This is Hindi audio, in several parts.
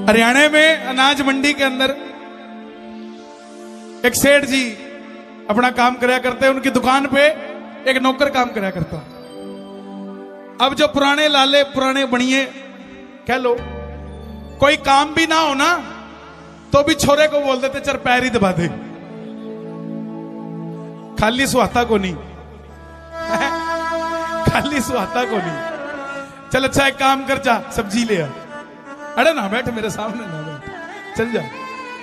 हरियाणा में अनाज मंडी के अंदर एक सेठ जी अपना काम कराया करते हैं। उनकी दुकान पे एक नौकर काम कराया करता। अब जो पुराने लाले पुराने बनिए कह लो, कोई काम भी ना हो ना तो भी छोरे को बोल देते चल पैर ही दबा दे, खाली सुहाता को नहीं खाली सुहाता को नहीं। चल अच्छा एक काम कर, जा सब्जी ले आ। अरे ना बैठ मेरे सामने, ना बैठ, चल जा।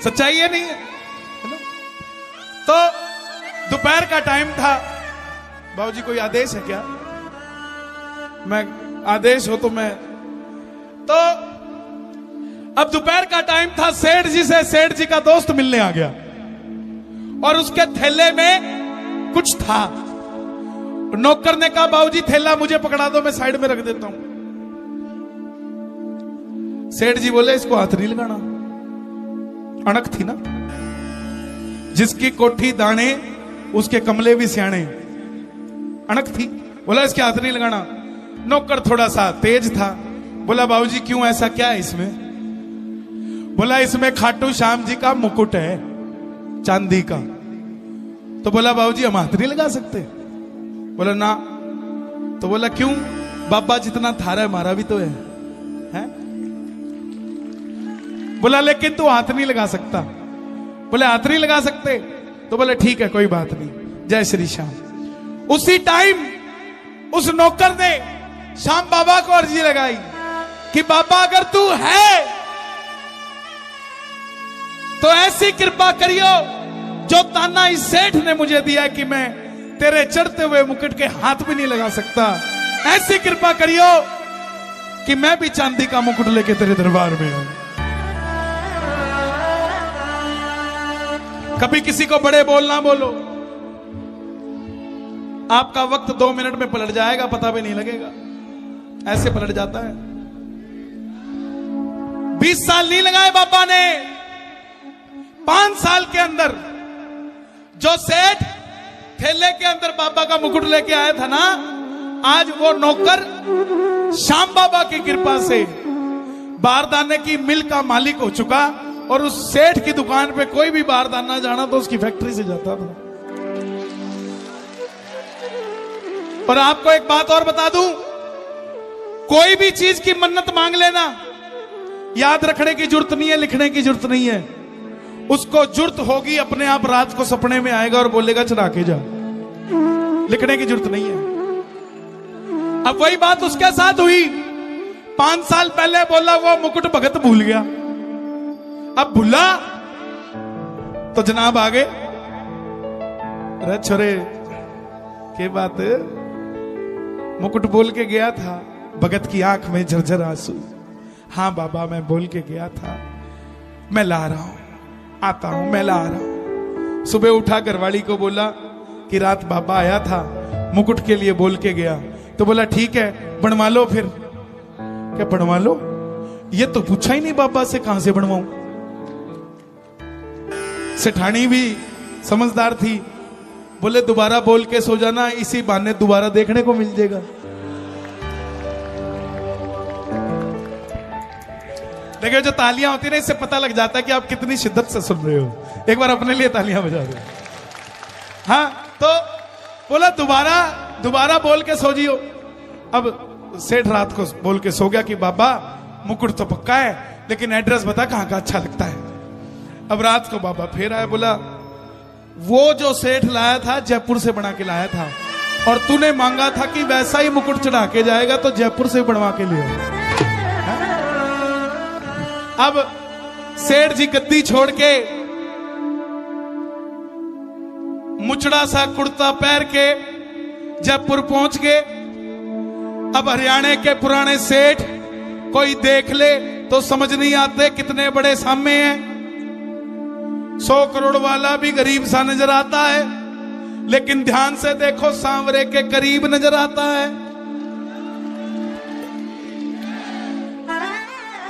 सच्चाई है नहीं है ना? तो दोपहर का टाइम था। बाबूजी कोई आदेश है क्या? मैं आदेश हो तो मैं तो अब दोपहर का टाइम था। सेठ जी से सेठ जी का दोस्त मिलने आ गया और उसके थैले में कुछ था। नौकर ने कहा बाबूजी थैला मुझे पकड़ा दो, मैं साइड में रख देता हूं। सेठ जी बोले इसको हाथ नहीं लगाना। अणक थी ना, जिसकी कोठी दाने उसके कमले भी सियाणे। अणक थी, बोला इसके हाथ नहीं लगाना। नौकर थोड़ा सा तेज था, बोला बाबूजी क्यों, ऐसा क्या है इसमें? बोला इसमें खाटू श्याम जी का मुकुट है चांदी का। तो बोला बाबूजी हम हाथ नहीं लगा सकते? बोला ना। तो बोला क्यों? बाबा जितना थारा है हमारा भी तो है? बोला लेकिन तू हाथ नहीं लगा सकता। बोले हाथ नहीं लगा सकते? तो बोले ठीक है कोई बात नहीं, जय श्री श्याम। उसी टाइम उस नौकर ने श्याम बाबा को अर्जी लगाई कि बाबा अगर तू है तो ऐसी कृपा करियो जो ताना इस सेठ ने मुझे दिया कि मैं तेरे चढ़ते हुए मुकुट के हाथ भी नहीं लगा सकता, ऐसी कृपा करियो कि मैं भी चांदी का मुकुट लेके तेरे दरबार में हूं। कभी किसी को बड़े बोलना बोलो, आपका वक्त 2 मिनट में पलट जाएगा, पता भी नहीं लगेगा, ऐसे पलट जाता है। 20 साल नहीं लगाए बाबा ने, 5 साल के अंदर जो सेठ थैले के अंदर बाबा का मुकुट लेके आया था ना, आज वो नौकर श्याम बाबा की कृपा से बारदाने की मिल का मालिक हो चुका। और उस सेठ की दुकान पे कोई भी बारदाना जाना तो उसकी फैक्ट्री से जाता था। और आपको एक बात और बता दूं, कोई भी चीज की मन्नत मांग लेना, याद रखने की जरूरत नहीं है, लिखने की जरूरत नहीं है। उसको जरूरत होगी अपने आप रात को सपने में आएगा और बोलेगा चढ़ा के जा, लिखने की जरूरत नहीं है। अब वही बात उसके साथ हुई। 5 साल पहले बोला वो मुकुट भगत भूल गया, अब भूला तो जनाब आ गए। अरे छोरे के बात, मुकुट बोल के गया था, भगत की आंख में झरझर आंसू। हाँ बाबा मैं बोल के गया था, मैं ला रहा हूं, आता हूं, मैं ला रहा हूं। सुबह उठा घरवाली को बोला कि रात बाबा आया था, मुकुट के लिए बोल के गया। तो बोला ठीक है बनवा लो। फिर क्या बनवा लो? ये तो पूछा ही नहीं बाबा से कहां से बनवाऊं। सेठानी भी समझदार थी, बोले दोबारा बोल के सो जाना, इसी बहाने दोबारा देखने को मिल जाएगा। देखिए जो तालियां होती है ना, इससे पता लग जाता है कि आप कितनी शिद्दत से सुन रहे हो। एक बार अपने लिए तालियां बजा दो। हाँ तो बोला दोबारा बोल के सो जियो। अब सेठ रात को बोल के सो गया कि बाबा मुकुट तो पक्का है, लेकिन एड्रेस बता कहां का अच्छा लगता है। अब रात को बाबा फिर आया, बोला वो जो सेठ लाया था जयपुर से बना के लाया था, और तूने मांगा था कि वैसा ही मुकुट चढ़ा के जाएगा, तो जयपुर से बनवा के लिए। अब सेठ जी गद्दी छोड़ के मुचड़ा सा कुर्ता पहन के जयपुर पहुंच गए। अब हरियाणा के पुराने सेठ कोई देख ले तो समझ नहीं आते कितने बड़े सामे हैं। 100 करोड़ वाला भी गरीब सा नजर आता है, लेकिन ध्यान से देखो सांवरे के करीब नजर आता है।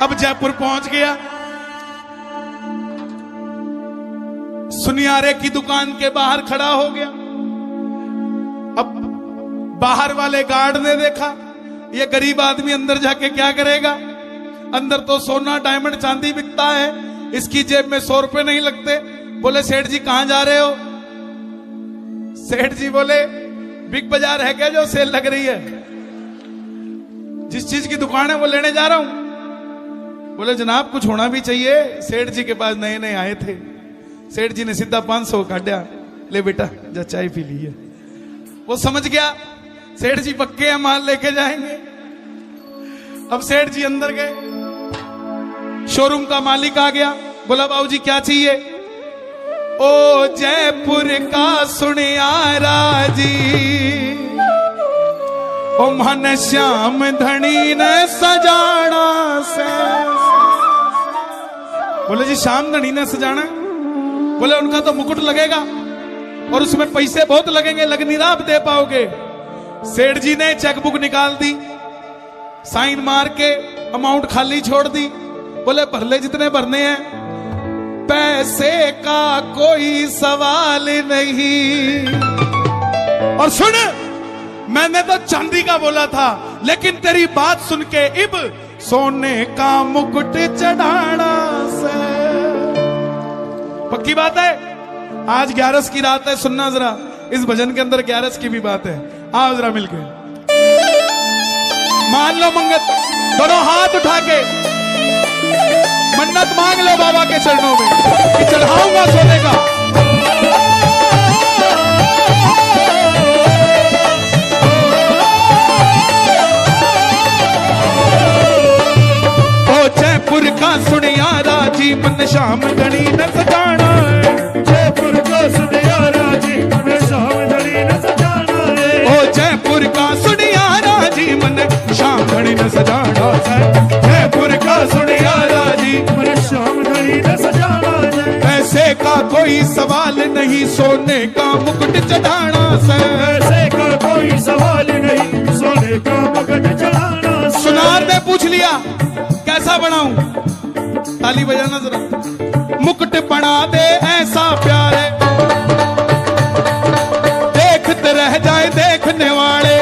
अब जयपुर पहुंच गया, सुनियारे की दुकान के बाहर खड़ा हो गया। अब बाहर वाले गार्ड ने देखा ये गरीब आदमी अंदर जाके क्या करेगा, अंदर तो सोना डायमंड चांदी बिकता है, इसकी जेब में 100 रुपए नहीं लगते। बोले सेठ जी कहां जा रहे हो? सेठ जी बोले बिग बाजार है क्या जो सेल लग रही है? जिस चीज की दुकान है वो लेने जा रहा हूं। बोले जनाब कुछ होना भी चाहिए, सेठ जी के पास नए नए आए थे। सेठ जी ने सीधा 500 काटा, ले बेटा जा चाय पी ली है। वो समझ गया सेठ जी पक्के हैं, माल लेके जाएंगे। अब सेठ जी अंदर गए, शोरूम का मालिक आ गया, बोला बाबूजी क्या चाहिए? ओ जयपुर का सुनियारा जी, ओ मन श्याम धनी ने सजाना से। बोले जी श्याम धनी ने सजाना? बोले उनका तो मुकुट लगेगा और उसमें पैसे बहुत लगेंगे, लग नहीं रहा आप दे पाओगे। सेठ जी ने चेकबुक निकाल दी, साइन मार के अमाउंट खाली छोड़ दी। बोले भर ले जितने भरने हैं, पैसे का कोई सवाल नहीं। और सुन, मैंने तो चांदी का बोला था, लेकिन तेरी बात सुन के इब सोने का मुकुट चढ़ाना से। पक्की बात है। आज 11 की रात है, सुनना जरा, इस भजन के अंदर 11 की भी बात है। आओ जरा मिलके मान लो मंगत, दोनों हाथ उठा के मन्नत मांग लो बाबा के चरणों में कि चढ़ाऊंगा सोने का। ओ जयपुर का सुनियारा जी, मन श्याम धनी न सजाना है। जयपुर का सुनियारा जी, मन श्याम धनी न सजाना है। ओ जयपुर का सुनियारा जी, मन श्याम धनी न सजाना है। जयपुर का सुनियारा जी, मन श्याम धनी न सजाना है। पैसे का कोई सवाल नहीं, सोने का मुकुट चढ़ाना से। पैसे का कोई सवाल नहीं, सोने का मुकुट चढ़ाना से। सुनार ने पूछ लिया कैसा बनाऊं? ताली बजाना जरा। मुकुट बना दे ऐसा प्यारे, देखते रह जाए देखने वाले।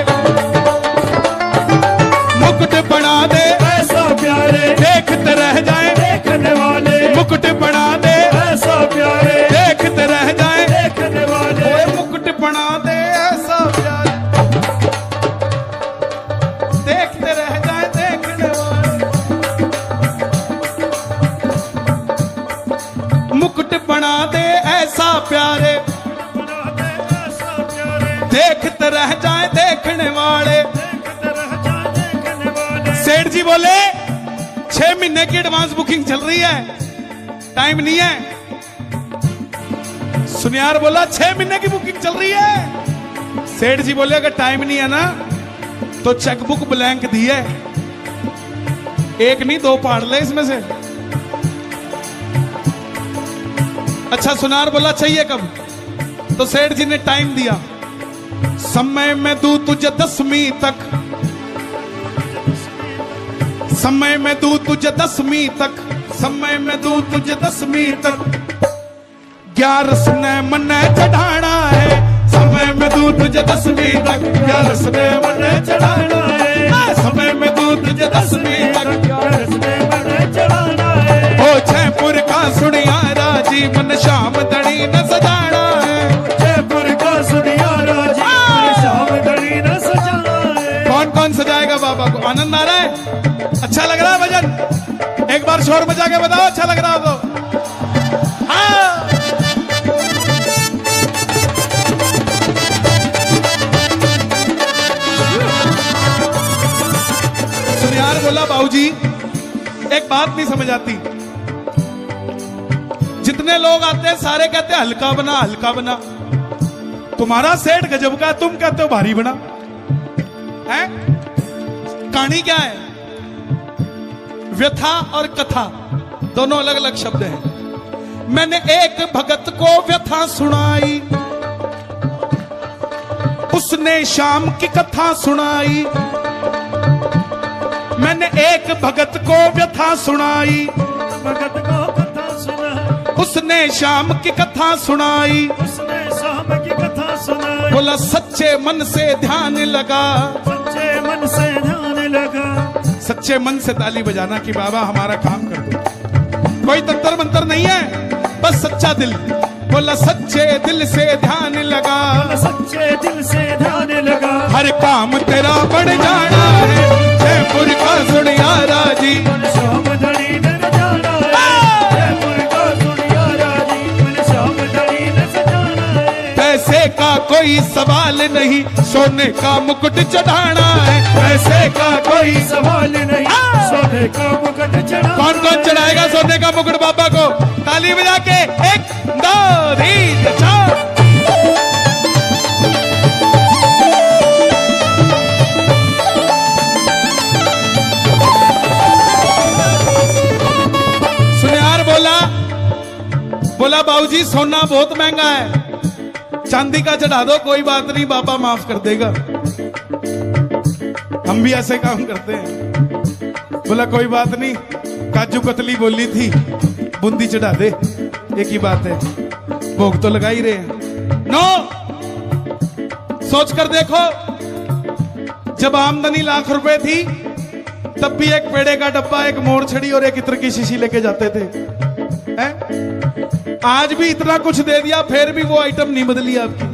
मुकुट बना दे ऐसा प्यारे, देखते रह जाए देखने वाले। मुकुट बना दे ऐसा प्यारे, देखते रह जाए देखने वाले। ओए मुकुट बना दे ऐसा प्यारे, देखते रह जाए देखने वाले। मुकुट बना दे ऐसा प्यारे, बना दे ऐसा प्यारे, देखते रह जाए देखने वाले। देखते रह जाए देखने वाले। सेठ जी बोले 6 महीने की एडवांस बुकिंग चल रही है, टाइम नहीं है। सुनियार बोला 6 महीने की बुकिंग चल रही है। सेठ जी बोले अगर टाइम नहीं है ना तो चेकबुक ब्लैंक दी है, एक नहीं 2 पाड़ ले इसमें से। अच्छा सुनार बोला चाहिए कब? तो सेठ जी ने टाइम दिया, समय में दूं तुझे 10वीं तक, समय में दूं तुझे 10वीं तक, समय में दूं तुझे 10वीं तक। 11 ने मन चढ़ाना है, समय में दूं तुझे 10वीं तक। 11 ने मन चढ़ाना है, समय में दूं तुझे 10वीं तक। 11 ने मन चढ़ाना है। ओ जयपुर का सुनियारा जी, मन श्याम धनी न सजाना है। जयपुर का सुनियारा जी, मन श्याम धनी न सजाना है। कौन कौन सजाएगा बाबा को? आनंद आ रहा है? अच्छा लग रहा है भजन? एक बार शोर मचा के बताओ अच्छा लग रहा हो तो। हाँ सुनियार बोला बाबूजी एक बात नहीं समझ आती, जितने लोग आते हैं सारे कहते हैं हल्का बना हल्का बना। तुम्हारा सेठ गजब का, तुम कहते हो भारी बना है। कहानी क्या है? व्यथा और कथा दोनों अलग अलग शब्द हैं। मैंने एक भगत को व्यथा सुनाई, उसने शाम की कथा सुनाई। मैंने एक भगत को व्यथा सुनाई, भगत को कथा सुनाई। उसने शाम की कथा सुनाई। उसने शाम की कथा सुनाई। बोला सच्चे मन से ध्यान लगा, सच्चे मन से ध्यान लगा। सच्चे मन से ताली बजाना कि बाबा हमारा काम कर दो। कोई तंत्र मंत्र नहीं है, बस सच्चा दिल। बोला सच्चे दिल से ध्यान लगा, सच्चे दिल से ध्यान लगा, हर काम तेरा बढ़ जाना है। जयपुर का सुनियारा जी श्याम धड़ी न जाना है, जयपुर का सुनियारा जी श्याम धड़ी न सजाना है। पैसे का कोई सवाल नहीं, सोने का मुकुट चढ़ाना है। पैसे का कोई सवाल नहीं, सोने का मुकुट चढ़ा। कौन कौन चढ़ाएगा सोने का मुकुट बाबा को? ताली बजा के 1 2 3 4। सुनियार बोला बाबूजी सोना बहुत महंगा है, चांदी का चढ़ा दो, कोई बात नहीं बाबा माफ कर देगा। हम भी ऐसे काम करते हैं। बोला कोई बात नहीं, काजू कतली बोली थी, बूंदी चढ़ा दे, एक ही बात है, भोग तो लगा ही रहे हैं। नो, सोच कर देखो, जब आमदनी लाख रुपए थी तब भी एक पेड़े का डब्बा, एक मोर छड़ी और एक इत्र की शीशी लेके जाते थे, हैं? आज भी इतना कुछ दे दिया फिर भी वो आइटम नहीं बदली आपकी।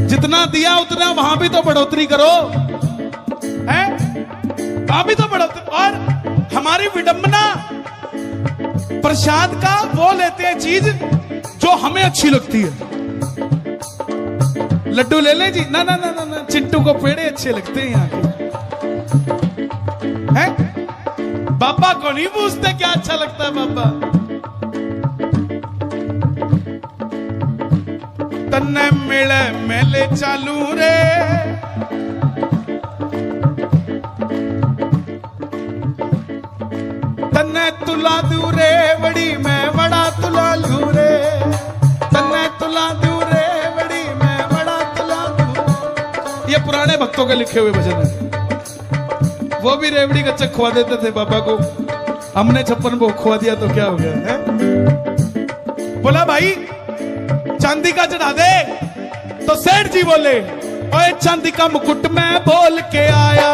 जितना दिया उतना वहां भी तो बढ़ोतरी करो, हैं? वहां भी तो बढ़ोतरी। और हमारी विडंबना प्रसाद का वो लेते हैं चीज जो हमें अच्छी लगती है। लड्डू ले ले जी, ना ना ना ना, ना। चिंटू को पेड़े अच्छे लगते हैं यहाँ के, हैं? बाबा को नहीं पूछते क्या अच्छा लगता है बाबा। तन्ने मिले मेले चालू रे, तन्ने तुला दू रे बड़ी, मैं बड़ा तुला लू रे, तन्ने तुला दू रे बड़ी, मैं बड़ा तुला दू। ये पुराने भक्तों के लिखे हुए भजन है। वो भी रेवड़ी कच्चा खुआ देते थे बाबा को, हमने 56 भोग खुआ दिया तो क्या हो गया है? बोला भाई चांदी का चढ़ा दे, तो सेठ जी बोले ओए चांदी का मुकुट मैं बोल के आया,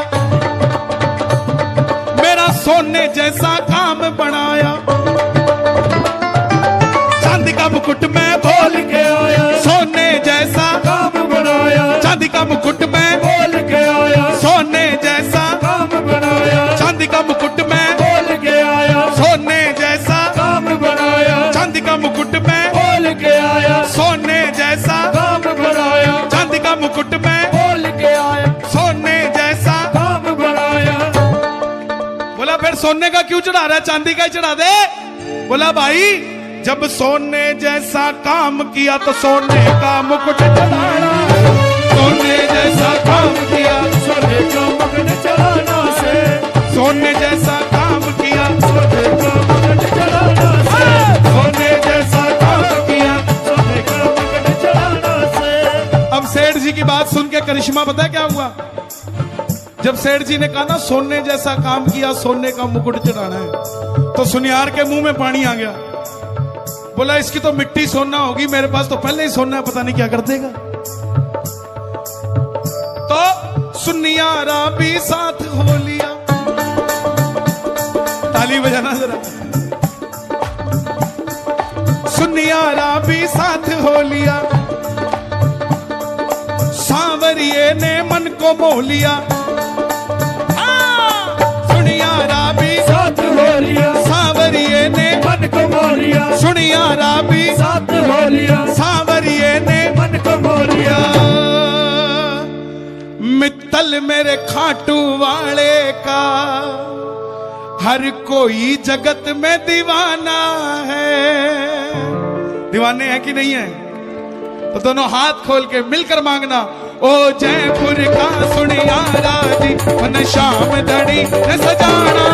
मेरा सोने जैसा काम बनाया। चांदी का मुकुट मैं बोल के आया, सोने जैसा काम बनाया। चांदी का मुकुट मैं बोल के आया, सोने जैसा काम बनाया। चांदी का मुकुट मैं बोल के आया, सोने जैसा काम बनाया। चांदी का मुकुट मैं बोल के आया, सोने जैसा काम बनाया। चांदी का मुकुट मैं बोल के आया, सोने जैसा काम बनाया। बोला फिर सोने का क्यों चढ़ा रहा है, चांदी का ही चढ़ा दे। बोला भाई जब सोने जैसा काम किया तो सोने का मुकुट चढ़ाना, सोने जैसा काम किया सोने का मुकुट चढ़ाना से, सोने जैसा काम किया सोने का मुकुट चढ़ाना से, सोने जैसा काम किया। सोने का मुकुट चढ़ाना से। अब सेठ जी की बात सुन के करिश्मा पता है क्या हुआ? जब सेठ जी ने कहा ना सोने जैसा काम किया, सोने का मुकुट चढ़ाना है, तो सुनियार के मुंह में पानी आ गया। बोला इसकी तो मिट्टी सोना होगी, मेरे पास तो पहले ही सोना है, पता नहीं क्या कर देगा। तो सुनियारा भी साथ हो लिया, ताली बजाना जरा। सुनियारा भी साथ हो लिया, सांवरिये ने मन को मोह लिया। सुनियारा भी साथ हो लिया, सांवरिये ने मन को मोह लिया। सुनियारा भी साथ हो लिया, सांवरिये ने मन को मोह लिया। मित्तल मेरे खाटू वाले का हर कोई जगत में दीवाना है। दीवाने हैं कि नहीं है? तो दोनों हाथ खोल के मिलकर मांगना, ओ जयपुर का सुनियारा जी मन शाम धड़ी न सजाना।